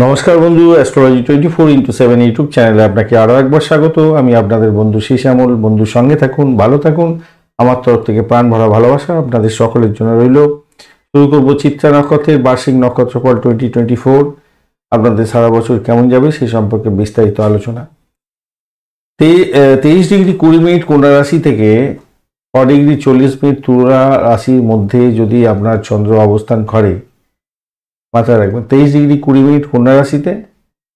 নমস্কার বন্ধু, astrology 24x7 YouTube চ্যানেলে আপনাকে আরও একবার স্বাগত। আমি আপনাদের বন্ধু শ্যামল। বন্ধুর সঙ্গে থাকুন, ভালো থাকুন। আমার তরফ থেকে প্রাণ ভরা ভালোবাসা আপনাদের সকলের জন্য রইল। শুরু করবো চিত্রা নক্ষত্রের বার্ষিক নক্ষত্রফল 2024। আপনাদের সারা বছর কেমন যাবে সেই সম্পর্কে বিস্তারিত আলোচনা। 23°20' কন্যা রাশি থেকে 6°40' তুলা রাশির মধ্যে যদি আপনার চন্দ্র অবস্থান করে, মাথায় রাখবেন 23°20' কন্যা রাশিতে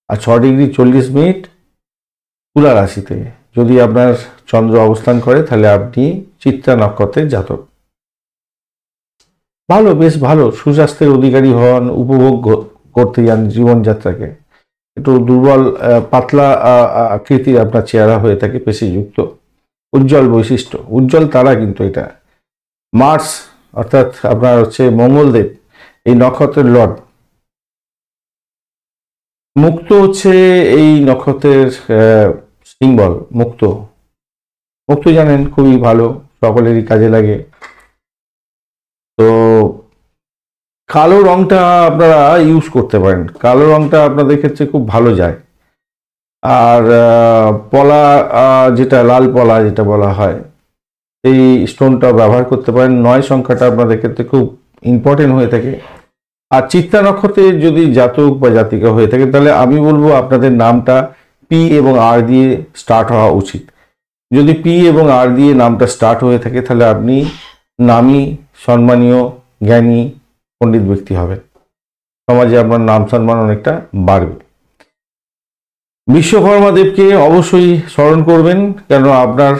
আর 6°40' তুলা রাশিতে যদি আপনার চন্দ্র অবস্থান করে, তাহলে আপনি চিত্রা নক্ষত্রের জাতক। ভালো, বেশ ভালো, সুস্বাস্থ্যের অধিকারী হন, উপভোগ করতে যান জীবনযাত্রাকে। একটু দুর্বল পাতলা আকৃতির আপনার চেহারা হয়ে থাকে, পেশিযুক্ত, উজ্জ্বল বৈশিষ্ট্য, উজ্জ্বল তারা। কিন্তু এটা মার্স অর্থাৎ আপনার হচ্ছে মঙ্গলদেব, এই নক্ষত্রের লর্ড। মুক্ত হচ্ছে এই নক্ষত্রের সিম্বল। মুক্ত মুক্ত জানেন, খুবই ভালো, সকলেরই কাজে লাগে। তো কালো রংটা আপনারা ইউজ করতে পারেন, কালো রংটা আপনাদের ক্ষেত্রে খুব ভালো যায়। আর পলা, যেটা লাল পলা যেটা বলা হয়, এই স্টোনটা ব্যবহার করতে পারেন। 9 সংখ্যাটা আপনাদের ক্ষেত্রে খুব ইম্পর্টেন্ট হয়ে থাকে। আর চিত্রা নক্ষত্রের যদি জাতক বা জাতিকা হয়ে থাকে, তাহলে আমি বলবো আপনাদের নামটা পি এবং আর দিয়ে স্টার্ট হওয়া উচিত। যদি পি এবং আর দিয়ে নামটা স্টার্ট হয়ে থাকে, তাহলে আপনি নামী, সম্মানীয়, জ্ঞানী, পণ্ডিত ব্যক্তি হবেন। সমাজে আপনার নাম সম্মান অনেকটা বাড়বে। বিশ্বকর্মা দেবকে অবশ্যই স্মরণ করবেন, কেন আপনার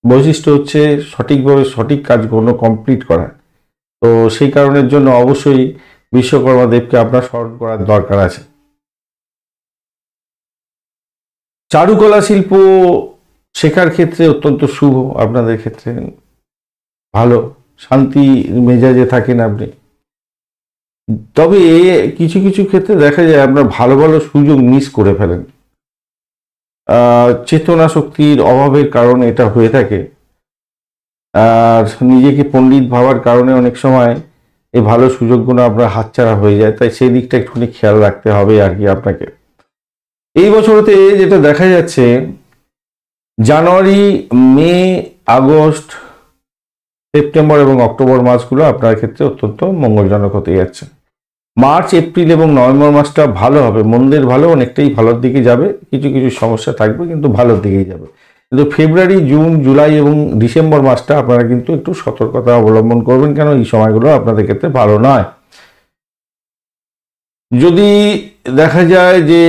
বৈশিষ্ট্য হচ্ছে সঠিকভাবে সঠিক কাজগুলো কমপ্লিট করা। তো সেই কারণের জন্য অবশ্যই বিশ্বকর্মা দেবকে আপনার স্মরণ করার দরকার আছে। চারুকলা শিল্প শেখার ক্ষেত্রে অত্যন্ত শুভ, আপনাদের ক্ষেত্রে ভালো, শান্তি মেজাজে থাকেন আপনি। তবে কিছু কিছু ক্ষেত্রে দেখা যায় আপনার ভালো ভালো সুযোগ মিস করে ফেলেন। চেতনা শক্তির অভাবের কারণে এটা হয়ে থাকে। আর নিজেকে পণ্ডিত ভাবার কারণে অনেক সময় এই ভালো সুযোগগুলো আপনার হাতছাড়া হয়ে যায়। তাই সেই দিকটা একটুখানি খেয়াল রাখতে হবে আর কি আপনাকে। এই বছরতে যেটা দেখা যাচ্ছে, জানুয়ারি, মে, আগস্ট, সেপ্টেম্বর এবং অক্টোবর মাসগুলো আপনার ক্ষেত্রে অত্যন্ত মঙ্গলজনক হতে যাচ্ছে। মার্চ, এপ্রিল এবং নভেম্বর মাসটা ভালো হবে, মন্দের ভালো, অনেকটাই ভালোর দিকে যাবে। কিছু কিছু সমস্যা থাকবে, কিন্তু ভালোর দিকেই যাবে। কিন্তু ফেব্রুয়ারি, জুন, জুলাই এবং ডিসেম্বর মাসটা আপনারা কিন্তু একটু সতর্কতা অবলম্বন করবেন, কেন এই সময়গুলো আপনাদের ক্ষেত্রে ভালো নয়। যদি দেখা যায় যে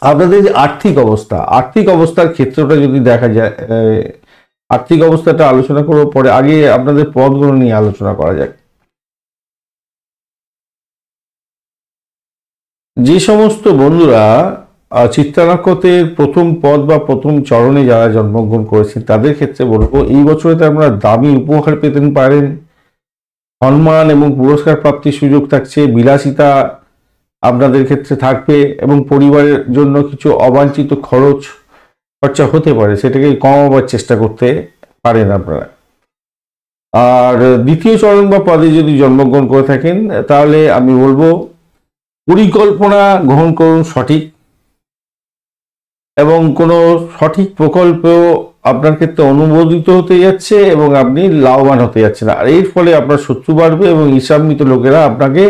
আপনাদের যে আর্থিক অবস্থার ক্ষেত্রটা যদি দেখা যায়, আর্থিক অবস্থাটা আলোচনা করব পরে, আগে আপনাদের পদগুলো নিয়ে আলোচনা করা যাক। যে সমস্ত বন্ধুরা চিত্রা নক্ষত্রের প্রথম পদ বা প্রথম চরণে যারা জন্মগ্রহণ করেছেন, তাদের ক্ষেত্রে বলবো এই বছরে আপনারা দামি উপহার পেতে পারেন, সম্মান এবং পুরস্কার প্রাপ্তির সুযোগ থাকছে, বিলাসিতা আপনাদের ক্ষেত্রে থাকবে এবং পরিবারের জন্য কিছু অবাঞ্ছিত খরচা হতে পারে, সেটাকে কমাবার চেষ্টা করতে পারেন আপনারা। আর দ্বিতীয় চরণ বা পদে যদি জন্মগ্রহণ করে থাকেন, তাহলে আমি বলবো পরিকল্পনা গ্রহণ করুন সঠিক, এবং কোনো সঠিক প্রকল্প আপনার ক্ষেত্রে অনুমোদিত হতে যাচ্ছে এবং আপনি লাভবান হতে যাচ্ছেন। আর এর ফলে আপনার শত্রু বাড়বে এবং ঈর্ষান্বিত লোকেরা আপনাকে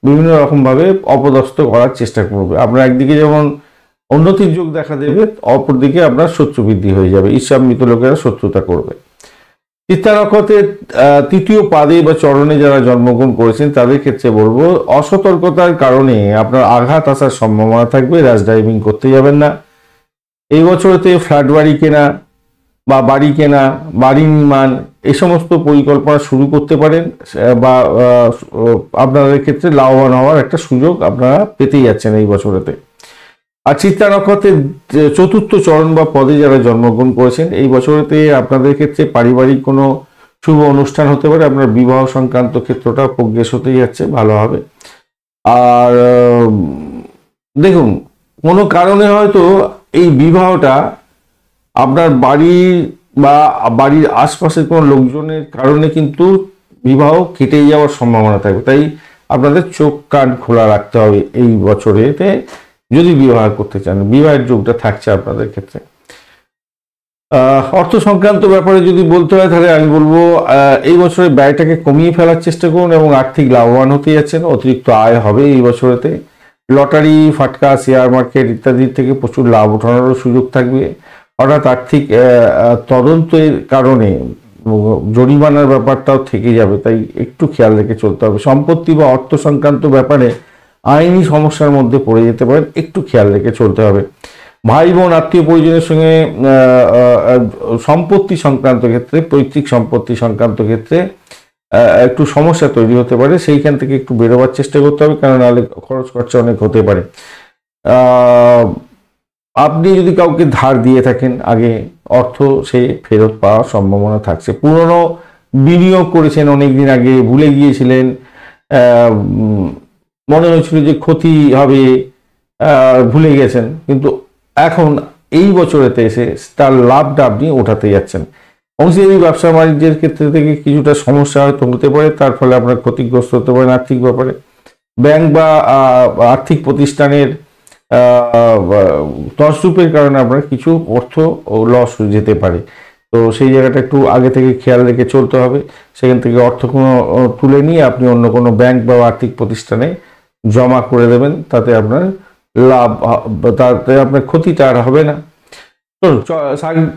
বিভিন্ন রকমভাবে অপদস্থ করার চেষ্টা করবে। আপনার একদিকে যেমন উন্নতির যোগ দেখা দেবে, অপরদিকে আপনার শত্রু বৃদ্ধি হয়ে যাবে, ঈর্ষান্বিত লোকেরা শত্রুতা করবে। চিত্রা নক্ষত্রের তৃতীয় পাদে বা চরণে যারা জন্মগ্রহণ করেছেন, তাদের ক্ষেত্রে বলবো অসতর্কতার কারণে আপনার আঘাত আসার সম্ভাবনা থাকবে। র্যাশ ড্রাইভিং করতে যাবেন না। এই বছরতে ফ্ল্যাট বাড়ি কেনা বা বাড়ি কেনা, বাড়ি নির্মাণ, এই সমস্ত পরিকল্পনা শুরু করতে পারেন, বা আপনাদের ক্ষেত্রে লাভবান হওয়ার একটা সুযোগ আপনারা পেতেই যাচ্ছেন এই বছরেতে। আর চিত্রা নক্ষত্রের চতুর্থ চরণ বা পদে যারা জন্মগ্রহণ করেছেন, এই বছরেতে আপনাদের ক্ষেত্রে পারিবারিক কোনো শুভ অনুষ্ঠান হতে পারে, আপনার বিবাহ সংক্রান্ত ক্ষেত্রটা প্রোগ্রেস হতেই যাচ্ছে, ভালো হবে। আর দেখুন, কোনো কারণে হয়তো এই বিবাহটা আপনার বাড়ি বা বাড়ির আশপাশের কোনো লোকজনের কারণে কিন্তু বিবাহ কেটে যাওয়ার সম্ভাবনা থাকবে। তাই আপনাদের চোখ কান খোলা রাখতে হবে এই বছরেতে যদি বিবাহ করতে চান, বিবাহের যোগটা থাকছে আপনাদের ক্ষেত্রে। অর্থ সংক্রান্ত ব্যাপারে যদি বলতে হয় তাহলে আমি বলবো এই বছরে ব্যয়টাকে কমিয়ে ফেলার চেষ্টা করুন এবং আর্থিক লাভবান হতে যাচ্ছেন, অতিরিক্ত আয় হবে এই বছরেতে। লটারি, ফাটকা, শেয়ার মার্কেট ইত্যাদি থেকে প্রচুর লাভ ওঠানোরও সুযোগ থাকবে। হঠাৎ আর্থিক তদন্তের কারণে জরিমানার ব্যাপারটাও থেকে যাবে, তাই একটু খেয়াল রেখে চলতে হবে। সম্পত্তি বা অর্থ সংক্রান্ত ব্যাপারে আইনি সমস্যার মধ্যে পড়ে যেতে পারেন, একটু খেয়াল রেখে চলতে হবে। ভাই বোন আত্মীয় পরিজনের সঙ্গে সম্পত্তি সংক্রান্ত ক্ষেত্রে, পৈতৃক সম্পত্তি সংক্রান্ত ক্ষেত্রে একটু সমস্যা তৈরি হতে পারে, সেইখান থেকে একটু বেরোবার চেষ্টা করতে হবে, কারণ নাহলে খরচ খরচা অনেক হতে পারে। আপনি যদি কাউকে ধার দিয়ে থাকেন আগে, অর্থ সে ফেরত পাওয়ার সম্ভাবনা থাকছে। পুরনো বিনিয়োগ করেছেন অনেকদিন আগে, ভুলে গিয়েছিলেন, মনে হয়েছিল যে ক্ষতি হবে, ভুলে গেছেন, কিন্তু এখন এই বছরেতে এসে তার লাভটা আপনি ওঠাতে যাচ্ছেন। অংশীদারি ব্যবসা বাণিজ্যের ক্ষেত্রে থেকে কিছুটা সমস্যা হয়তো হতে পারে, তার ফলে আপনার ক্ষতিগ্রস্ত হতে পারেন আর্থিক ব্যাপারে। ব্যাংক বা আর্থিক প্রতিষ্ঠানের তছরূপের কারণে আপনার কিছু অর্থ লস যেতে পারে, তো সেই জায়গাটা একটু আগে থেকে খেয়াল রেখে চলতে হবে। সেখান থেকে অর্থ কোনো তুলে নিয়ে আপনি অন্য কোনো ব্যাংক বা আর্থিক প্রতিষ্ঠানে জমা করে দেবেন, তাতে আপনার লাভ, তাতে আপনার ক্ষতিটা আর হবে না। তো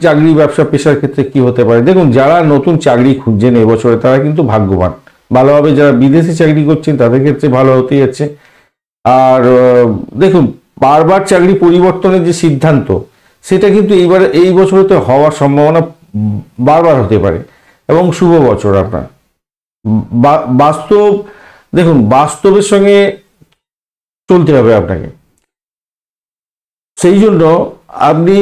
চাকরি, ব্যবসা, পেশার ক্ষেত্রে কি হতে পারে? দেখুন, যারা নতুন চাকরি খুঁজছেন এবছরে তারা কিন্তু ভাগ্যবান, ভালোভাবে। যারা বিদেশি চাকরি করছেন তাদের ক্ষেত্রে ভালো হতে যাচ্ছে। আর দেখুন, বারবার চাকরি পরিবর্তনের যে সিদ্ধান্ত, সেটা কিন্তু এই বছরতে হওয়ার সম্ভাবনা বারবার হতে পারে, এবং শুভ বছর আপনার। দেখুন, বাস্তবের সঙ্গে চলতে হবে আপনাকে। সেই জন্য আপনি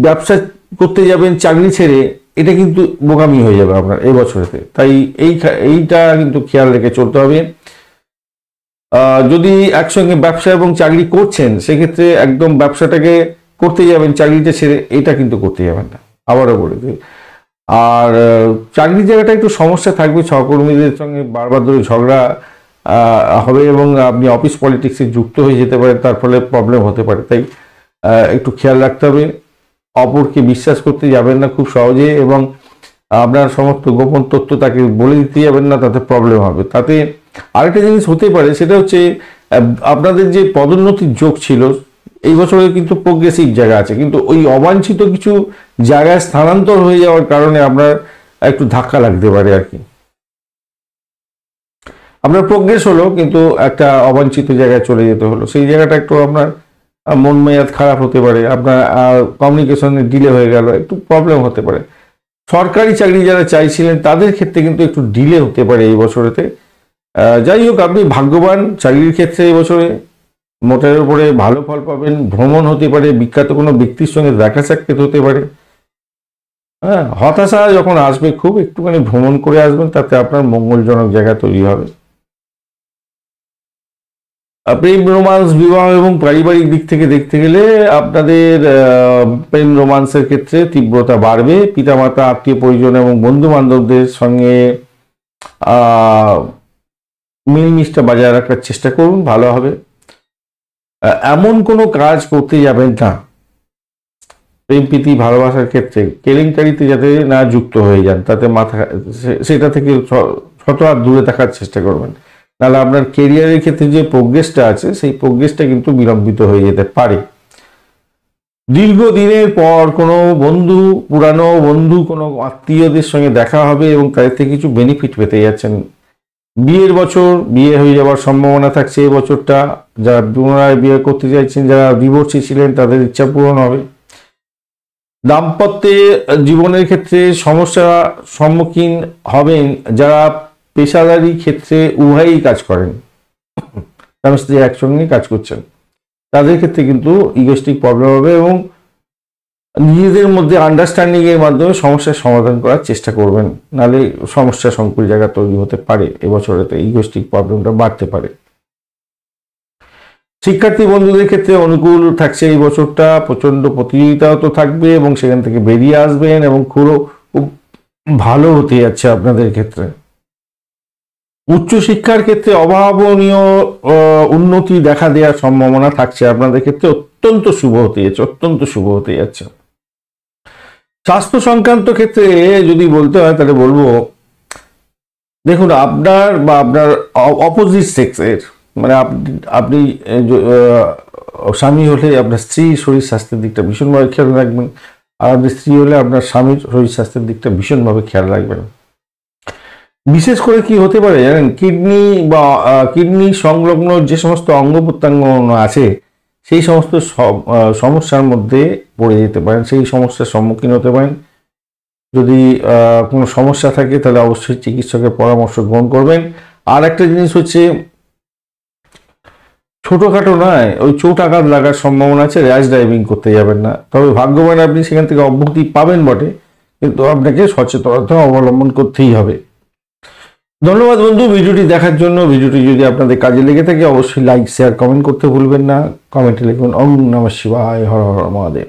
ব্যবসা করতে যাবেন চাকরি ছেড়ে, এটা কিন্তু বোকামি হয়ে যাবে আপনার এই বছরেতে। তাই এইটা কিন্তু খেয়াল রেখে চলতে হবে। যদি একসঙ্গে ব্যবসা এবং চাকরি করছেন, সেক্ষেত্রে একদম ব্যবসাটাকে করতে যাবেন, চাকরিটা ছেড়ে এটা কিন্তু করতে যাবেন না, আবারও বলে দিই। আর চাকরির জায়গাটা একটু সমস্যা থাকবে, সহকর্মীদের সঙ্গে বারবার ধরে ঝগড়া হবে এবং আপনি অফিস পলিটিক্সে যুক্ত হয়ে যেতে পারেন, তার ফলে প্রবলেম হতে পারে। তাই একটু খেয়াল রাখতে হবে, অপরকে বিশ্বাস করতে যাবেন না খুব সহজে, এবং আপনার সমস্ত গোপন তথ্য তাকে বলে দিতে যাবেন না, তাতে প্রবলেম হবে। তাতে আরেকটা জিনিস হতে পারে, সেটা হচ্ছে আপনাদের যে পদোন্নতির যোগ ছিল এই বছরে কিন্তু প্রোগ্রেসিভ জায়গা আছে, কিন্তু ওই অবাঞ্ছিত কিছু জায়গায় স্থানান্তর হয়ে যাওয়ার কারণে আপনার একটু ধাক্কা লাগতে পারে আর কি। আপনার প্রোগ্রেস হলো, কিন্তু একটা অবাঞ্ছিত জায়গায় চলে যেতে হলো, সেই জায়গাটা একটু আপনার মন মেয়াদ খারাপ হতে পারে, আপনার কমিউনিকেশনে ডিলে হয়ে গেল, একটু প্রবলেম হতে পারে। সরকারি চাকরি যারা চাইছিলেন তাদের ক্ষেত্রে কিন্তু একটু ডিলে হতে পারে এই বছরেতে। যাই হোক, আপনি ভাগ্যবান চাকরির ক্ষেত্রে এই বছরে, মোটের উপরে ভালো ফল পাবেন। ভ্রমণ হতে পারে, বিখ্যাত কোনো ব্যক্তির সঙ্গে দেখা সাক্ষাৎ হতে পারে। হ্যাঁ, হতাশা যখন আসবে খুব, একটুখানি ভ্রমণ করে আসবেন, তাতে আপনার মঙ্গলজনক জায়গা তৈরি হবে। প্রেম, রোমান্স, বিবাহ এবং পারিবারিক দিক থেকে দেখতে গেলে আপনাদের প্রেম রোমান্সের ক্ষেত্রে তীব্রতা বাড়বে। পিতামাতা, আত্মীয় পরিজন এবং বন্ধু বান্ধবদের সঙ্গে মিলমিশটা বজায় রাখার চেষ্টা করুন, ভালো হবে। এমন কোনো কাজ করতে যাবেন না প্রেম প্রীতি ভালোবাসার ক্ষেত্রে কেলেঙ্কারিতে যাতে না যুক্ত হয়ে যান, তাতে সেটা থেকে শতহাত দূরে থাকার চেষ্টা করবেন, নাহলে আপনার কেরিয়ারের ক্ষেত্রে যে প্রোগ্রেসটা আছে সেই প্রোগ্রেসটা কিন্তু বিলম্বিত হয়ে যেতে পারে। দীর্ঘদিনের পর কোনো বন্ধু, পুরানো বন্ধু, কোনো আত্মীয়দের সঙ্গে দেখা হবে এবং তাদের থেকে কিছু বেনিফিট পেতে যাচ্ছেন। বিয়ের বছর, বিয়ে হয়ে যাওয়ার সম্ভাবনা থাকছে এই বছরটা। যারা পুনরায় বিয়ে করতে চাইছেন, যারা ডিভোর্সি ছিলেন, তাদের ইচ্ছা পূরণ হবে। দাম্পত্যে জীবনের ক্ষেত্রে সমস্যা সম্মুখীন হবেন যারা পেশাদারি ক্ষেত্রে উভয়ই কাজ করেন, স্বামী স্ত্রী একসঙ্গে কাজ করছেন, তাদের ক্ষেত্রে কিন্তু ইগোস্টিক প্রবলেম হবে, এবং নিজেদের মধ্যে আন্ডারস্ট্যান্ডিং এর মাধ্যমে সমস্যার সমাধান করার চেষ্টা করবেন, নাহলে সমস্যা সংকুল জায়গা তৈরি হতে পারে। এবছরেতে ইগোস্টিক প্রবলেমটা বাড়তে পারে। শিক্ষার্থী বন্ধুদের ক্ষেত্রে অনুকূল থাকছে এই বছরটা, প্রচন্ড প্রতিযোগিতাও তো থাকবে এবং সেখান থেকে বেরিয়ে আসবেন, এবং খুব ভালো হতে যাচ্ছে আপনাদের ক্ষেত্রে। উচ্চশিক্ষার ক্ষেত্রে অভাবনীয় উন্নতি দেখা দেওয়ার সম্ভাবনা থাকছে, আপনাদের ক্ষেত্রে অত্যন্ত শুভ হতে যাচ্ছে, অত্যন্ত শুভ হতে যাচ্ছে। স্বাস্থ্য সংক্রান্ত ক্ষেত্রে যদি বলতে হয় তাহলে বলবো, দেখুন আপনার বা আপনার অপোজিট সেক্সের মানে আপনি স্বামী হলে আপনার স্ত্রীর শরীর স্বাস্থ্যের দিকটা ভীষণভাবে খেয়াল রাখবেন, আর আপনি স্ত্রী হলে আপনার স্বামীর শরীর স্বাস্থ্যের দিকটা ভীষণভাবে খেয়াল রাখবেন। বিশেষ করে কি হতে পারে জানেন, কিডনি বা কিডনি সংলগ্ন যে সমস্ত অঙ্গ প্রত্যঙ্গ আছে সেই সমস্ত সমস্যার মধ্যে পড়ে যেতে পারেন, সেই সমস্যার সম্মুখীন হতে পারেন। যদি কোনো সমস্যা থাকে তাহলে অবশ্যই চিকিৎসকের পরামর্শ গ্রহণ করবেন। আর একটা জিনিস হচ্ছে, ছোটোখাটো নয়, ওই চোট আঘাত লাগার সম্ভাবনা আছে, র্যাশ ড্রাইভিং করতে যাবেন না। তবে ভাগ্যবান আপনি সেখান থেকে অব্যাহতি পাবেন বটে, কিন্তু আপনাকে সচেতনতা অবলম্বন করতেই হবে। ধন্যবাদ বন্ধু ভিডিওটি দেখার জন্য। ভিডিওটি যদি আপনাদের কাজে লেগে থাকে অবশ্যই লাইক, শেয়ার, কমেন্ট করতে ভুলবেন না। কমেন্টে লিখুন ওম নমঃ শিবায়, হর হর মহাদেব।